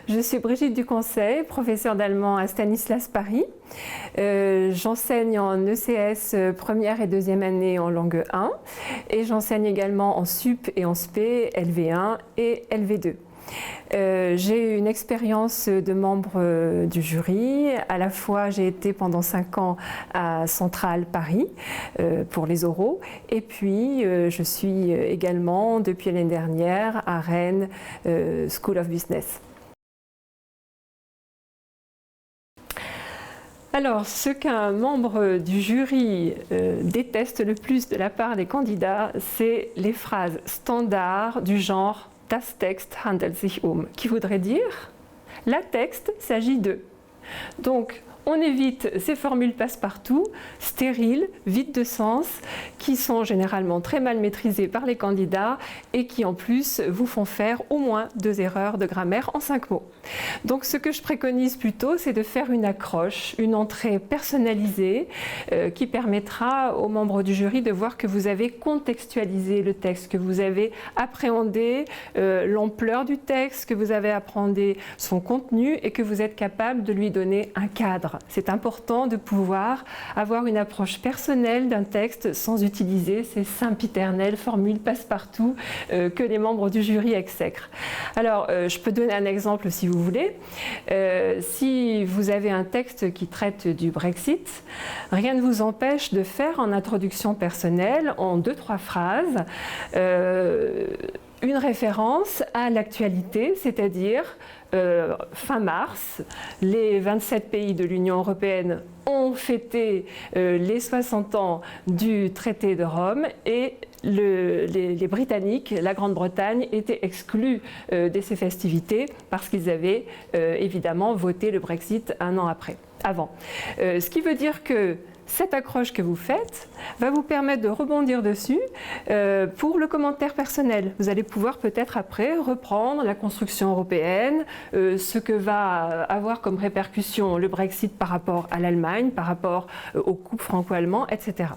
Je suis Brigitte Duconseil, professeure d'allemand à Stanislas Paris. J'enseigne en ECS première et deuxième année en langue 1 et j'enseigne également en SUP et en SP, LV1 et LV2. J'ai une expérience de membre du jury. À la fois, j'ai été pendant 5 ans à Centrale Paris pour les oraux. Et puis, je suis également, depuis l'année dernière, à Rennes School of Business. Alors, ce qu'un membre du jury déteste le plus de la part des candidats, c'est les phrases standards du genre « Das Text handelt sich qui voudrait dire « la texte s'agit de ». Donc, on évite ces formules passe-partout, stériles, vides de sens, qui sont généralement très mal maîtrisées par les candidats et qui en plus vous font faire au moins 2 erreurs de grammaire en 5 mots. Donc ce que je préconise plutôt, c'est de faire une accroche, une entrée personnalisée qui permettra aux membres du jury de voir que vous avez contextualisé le texte, que vous avez appréhendé l'ampleur du texte, que vous avez appréhendé son contenu et que vous êtes capable de lui donner un cadre. C'est important de pouvoir avoir une approche personnelle d'un texte sans utiliser ces sempiternelles formules passe-partout que les membres du jury exècrent. Alors, je peux donner un exemple si vous voulez. Si vous avez un texte qui traite du Brexit, rien ne vous empêche de faire en introduction personnelle, en 2-3 phrases, une référence à l'actualité, c'est-à-dire fin mars, les 27 pays de l'Union européenne ont fêté les 60 ans du traité de Rome et les Britanniques, la Grande-Bretagne, étaient exclus de ces festivités parce qu'ils avaient évidemment voté le Brexit un an avant. Ce qui veut dire que cette accroche que vous faites va vous permettre de rebondir dessus pour le commentaire personnel. Vous allez pouvoir peut-être après reprendre la construction européenne, ce que va avoir comme répercussion le Brexit par rapport à l'Allemagne, par rapport au couple franco-allemand, etc.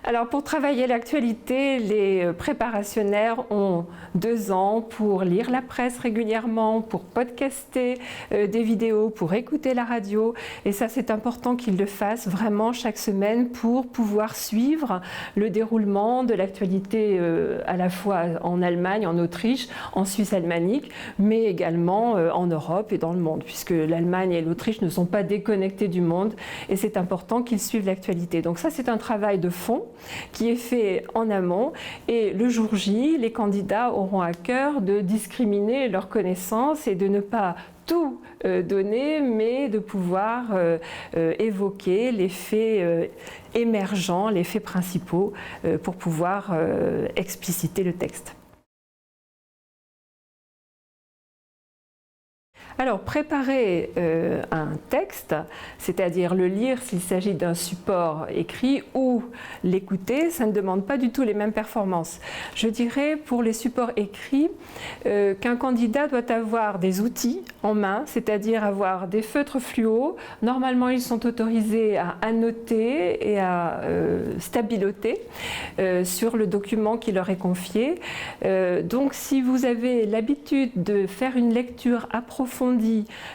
Alors pour travailler l'actualité, les préparationnaires ont 2 ans pour lire la presse régulièrement, pour podcaster des vidéos, pour écouter la radio. Et ça, c'est important qu'ils le fassent vraiment chaque semaine pour pouvoir suivre le déroulement de l'actualité à la fois en Allemagne, en Autriche, en Suisse alémanique, mais également en Europe et dans le monde, puisque l'Allemagne et l'Autriche ne sont pas déconnectés du monde et c'est important qu'ils suivent l'actualité. Donc ça, c'est un travail de fond qui est fait en amont et le jour J, les candidats auront à cœur de discriminer leurs connaissances et de ne pas tout donner, mais de pouvoir évoquer les faits émergents, les faits principaux pour pouvoir expliciter le texte. Alors, préparer un texte, c'est-à-dire le lire s'il s'agit d'un support écrit ou l'écouter, ça ne demande pas du tout les mêmes performances. Je dirais pour les supports écrits qu'un candidat doit avoir des outils en main, c'est-à-dire avoir des feutres fluo. Normalement, ils sont autorisés à annoter et à stabiloter sur le document qui leur est confié. Donc, si vous avez l'habitude de faire une lecture approfondie,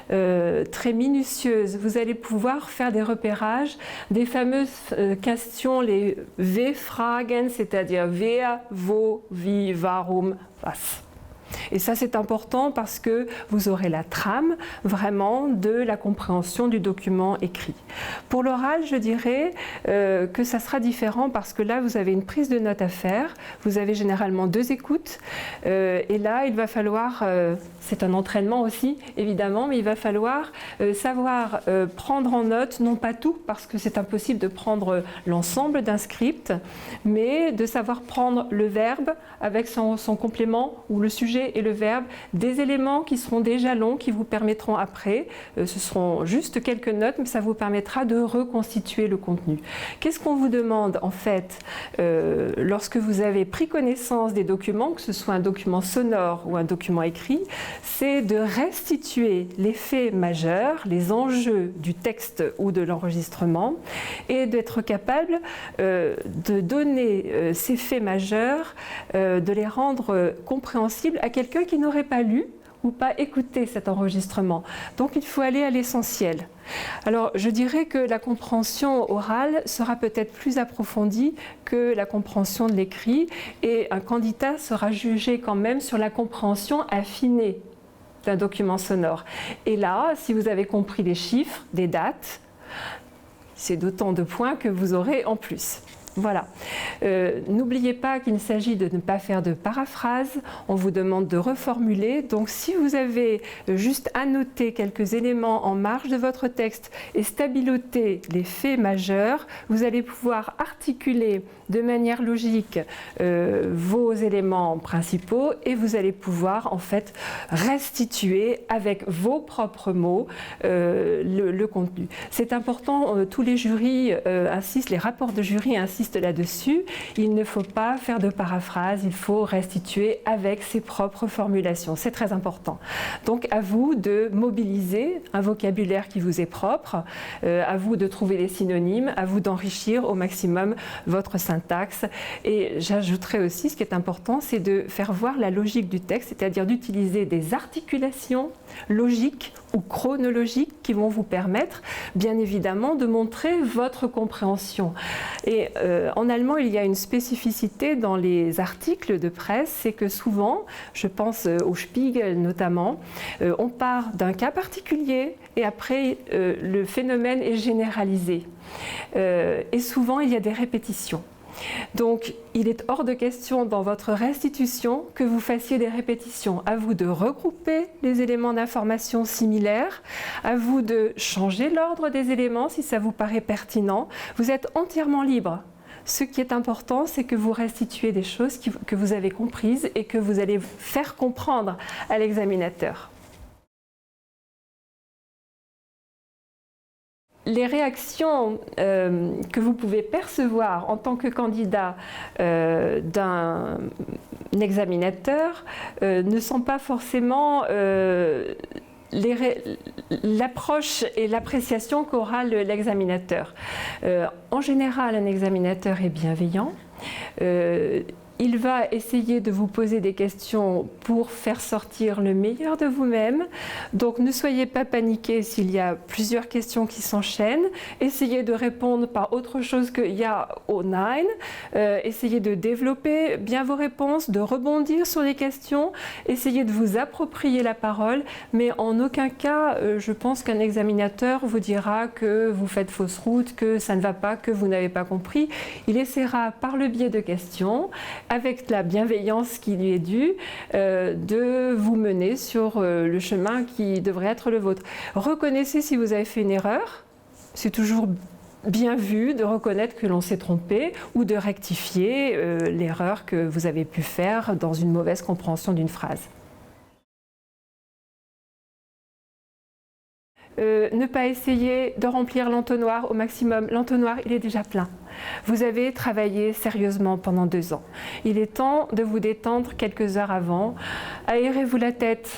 très minutieuse, vous allez pouvoir faire des repérages, des fameuses questions, les W-Fragen, c'est-à-dire wer, wo, wie, warum, was. Et ça, c'est important parce que vous aurez la trame vraiment de la compréhension du document écrit. Pour l'oral, je dirais que ça sera différent parce que là, vous avez une prise de notes à faire. Vous avez généralement 2 écoutes. Et là, il va falloir, c'est un entraînement aussi, évidemment, mais il va falloir savoir prendre en note, non pas tout, parce que c'est impossible de prendre l'ensemble d'un script, mais de savoir prendre le verbe avec son complément ou le sujet, sujet et le verbe, des éléments qui seront des jalons qui vous permettront après, ce seront juste quelques notes, mais ça vous permettra de reconstituer le contenu. Qu'est-ce qu'on vous demande en fait lorsque vous avez pris connaissance des documents, que ce soit un document sonore ou un document écrit, c'est de restituer les faits majeurs, les enjeux du texte ou de l'enregistrement et d'être capable de donner ces faits majeurs, de les rendre compréhensibles à quelqu'un qui n'aurait pas lu ou pas écouté cet enregistrement. Donc il faut aller à l'essentiel. Alors je dirais que la compréhension orale sera peut-être plus approfondie que la compréhension de l'écrit et un candidat sera jugé quand même sur la compréhension affinée d'un document sonore. Et là, si vous avez compris des chiffres, des dates, c'est d'autant de points que vous aurez en plus. Voilà. N'oubliez pas qu'il s'agit de ne pas faire de paraphrase, on vous demande de reformuler. Donc si vous avez juste annoté quelques éléments en marge de votre texte et stabiloter les faits majeurs, vous allez pouvoir articuler de manière logique vos éléments principaux et vous allez pouvoir en fait restituer avec vos propres mots le contenu. C'est important, tous les jurys insistent, les rapports de jury insistent là-dessus, il ne faut pas faire de paraphrase, il faut restituer avec ses propres formulations, c'est très important. Donc à vous de mobiliser un vocabulaire qui vous est propre, à vous de trouver les synonymes, à vous d'enrichir au maximum votre syntaxe. Et j'ajouterais aussi, ce qui est important, c'est de faire voir la logique du texte, c'est-à-dire d'utiliser des articulations logiques ou chronologiques qui vont vous permettre, bien évidemment, de montrer votre compréhension. Et en allemand, il y a une spécificité dans les articles de presse, c'est que souvent, je pense au Spiegel notamment, on part d'un cas particulier et après le phénomène est généralisé. Et souvent, il y a des répétitions. Donc, il est hors de question dans votre restitution que vous fassiez des répétitions. À vous de regrouper les éléments d'information similaires, à vous de changer l'ordre des éléments si ça vous paraît pertinent. Vous êtes entièrement libre. Ce qui est important, c'est que vous restituez des choses que vous avez comprises et que vous allez faire comprendre à l'examinateur. Les réactions que vous pouvez percevoir en tant que candidat d'un examinateur ne sont pas forcément l'approche et l'appréciation qu'aura l'examinateur. En général, un examinateur est bienveillant. Il va essayer de vous poser des questions pour faire sortir le meilleur de vous-même. Donc ne soyez pas paniqués s'il y a plusieurs questions qui s'enchaînent. Essayez de répondre par autre chose que ja ou nein. Essayez de développer bien vos réponses, de rebondir sur les questions. Essayez de vous approprier la parole. Mais en aucun cas, je pense qu'un examinateur vous dira que vous faites fausse route, que ça ne va pas, que vous n'avez pas compris. Il essaiera par le biais de questions, avec la bienveillance qui lui est due, de vous mener sur le chemin qui devrait être le vôtre. Reconnaissez si vous avez fait une erreur, c'est toujours bien vu de reconnaître que l'on s'est trompé ou de rectifier l'erreur que vous avez pu faire dans une mauvaise compréhension d'une phrase. Ne pas essayer de remplir l'entonnoir au maximum. L'entonnoir, il est déjà plein. Vous avez travaillé sérieusement pendant 2 ans. Il est temps de vous détendre quelques heures avant. Aérez-vous la tête.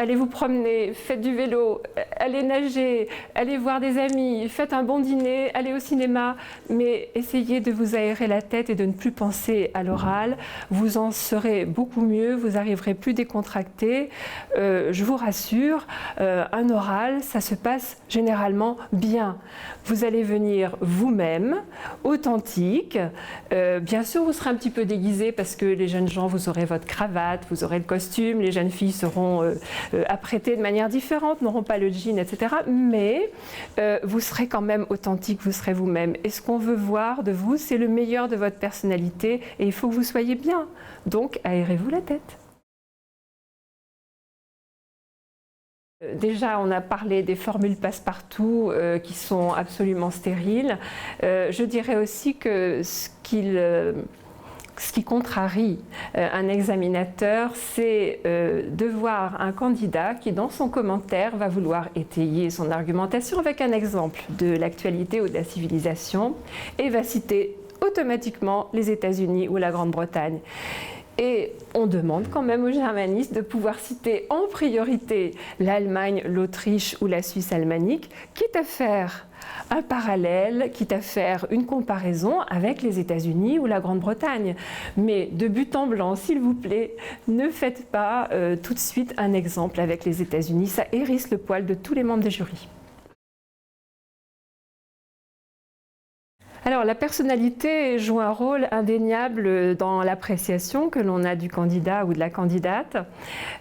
Allez vous promener, faites du vélo, allez nager, allez voir des amis, faites un bon dîner, allez au cinéma, mais essayez de vous aérer la tête et de ne plus penser à l'oral. Vous en serez beaucoup mieux, vous arriverez plus décontracté. Je vous rassure, un oral, ça se passe généralement bien. Vous allez venir vous-même, authentique. Bien sûr, vous serez un petit peu déguisé parce que les jeunes gens, vous aurez votre cravate, vous aurez le costume, les jeunes filles seront apprêtées de manière différente, n'auront pas le jean, etc. Mais vous serez quand même authentique, vous serez vous-même. Et ce qu'on veut voir de vous, c'est le meilleur de votre personnalité et il faut que vous soyez bien. Donc, aérez-vous la tête. Déjà, on a parlé des formules passe-partout qui sont absolument stériles. Je dirais aussi que ce ce qui contrarie un examinateur, c'est de voir un candidat qui, dans son commentaire, va vouloir étayer son argumentation avec un exemple de l'actualité ou de la civilisation et va citer automatiquement les États-Unis ou la Grande-Bretagne. Et on demande quand même aux germanistes de pouvoir citer en priorité l'Allemagne, l'Autriche ou la Suisse alémanique, quitte à faire un parallèle, quitte à faire une comparaison avec les États-Unis ou la Grande-Bretagne. Mais de but en blanc, s'il vous plaît, ne faites pas tout de suite un exemple avec les États-Unis. Ça hérisse le poil de tous les membres des jurys. Alors, la personnalité joue un rôle indéniable dans l'appréciation que l'on a du candidat ou de la candidate.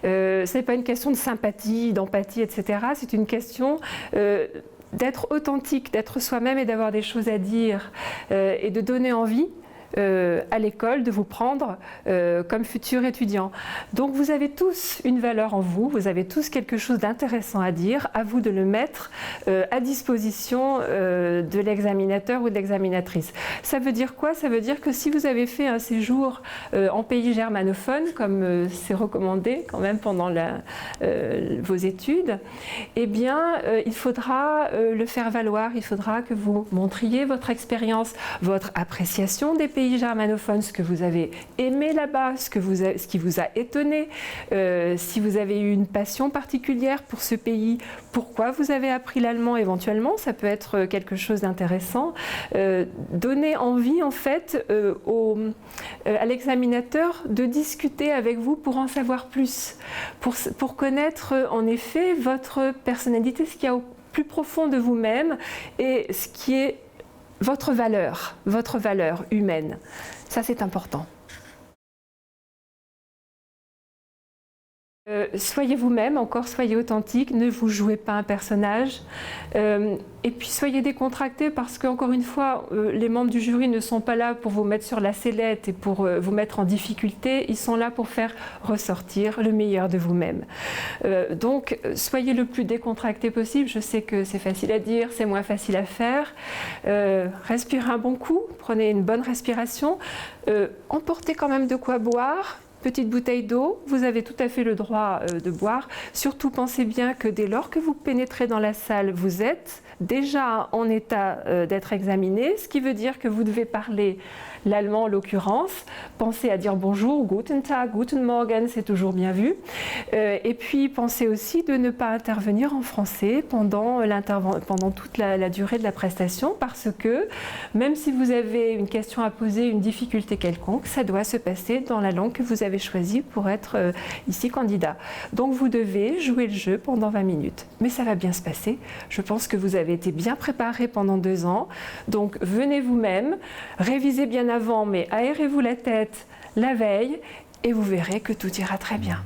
Ce n'est pas une question de sympathie, d'empathie, etc. C'est une question d'être authentique, d'être soi-même et d'avoir des choses à dire et de donner envie à l'école de vous prendre comme futur étudiant. Donc vous avez tous une valeur en vous, vous avez tous quelque chose d'intéressant à dire, à vous de le mettre à disposition de l'examinateur ou de l'examinatrice. Ça veut dire quoi? Ça veut dire que si vous avez fait un séjour en pays germanophone, comme c'est recommandé quand même pendant vos études, eh bien il faudra le faire valoir, il faudra que vous montriez votre expérience, votre appréciation des pays germanophones, ce que vous avez aimé là-bas, ce qui vous a étonné, si vous avez eu une passion particulière pour ce pays, pourquoi vous avez appris l'allemand éventuellement, ça peut être quelque chose d'intéressant. Donner envie en fait à l'examinateur de discuter avec vous pour en savoir plus, pour connaître en effet votre personnalité, ce qu'il y a au plus profond de vous-même et ce qui est votre valeur humaine. Ça, c'est important. Soyez vous-même, encore soyez authentique, ne vous jouez pas un personnage. Et puis soyez décontractés parce qu'encore une fois, les membres du jury ne sont pas là pour vous mettre sur la sellette et pour vous mettre en difficulté, ils sont là pour faire ressortir le meilleur de vous-même. Donc soyez le plus décontracté possible, je sais que c'est facile à dire, c'est moins facile à faire. Respirez un bon coup, prenez une bonne respiration, emportez quand même de quoi boire. Petite bouteille d'eau, vous avez tout à fait le droit de boire. Surtout pensez bien que dès lors que vous pénétrez dans la salle, vous êtes déjà en état d'être examiné, ce qui veut dire que vous devez parler l'allemand en l'occurrence. Pensez à dire bonjour, guten Tag, guten Morgen, c'est toujours bien vu. Et puis pensez aussi de ne pas intervenir en français pendant toute la durée de la prestation parce que même si vous avez une question à poser, une difficulté quelconque, ça doit se passer dans la langue que vous avez choisie pour être ici candidat. Donc vous devez jouer le jeu pendant 20 minutes. Mais ça va bien se passer. Je pense que vous avez été bien préparé pendant 2 ans. Donc venez vous-même, révisez bien avant, mais aérez-vous la tête la veille et vous verrez que tout ira très bien.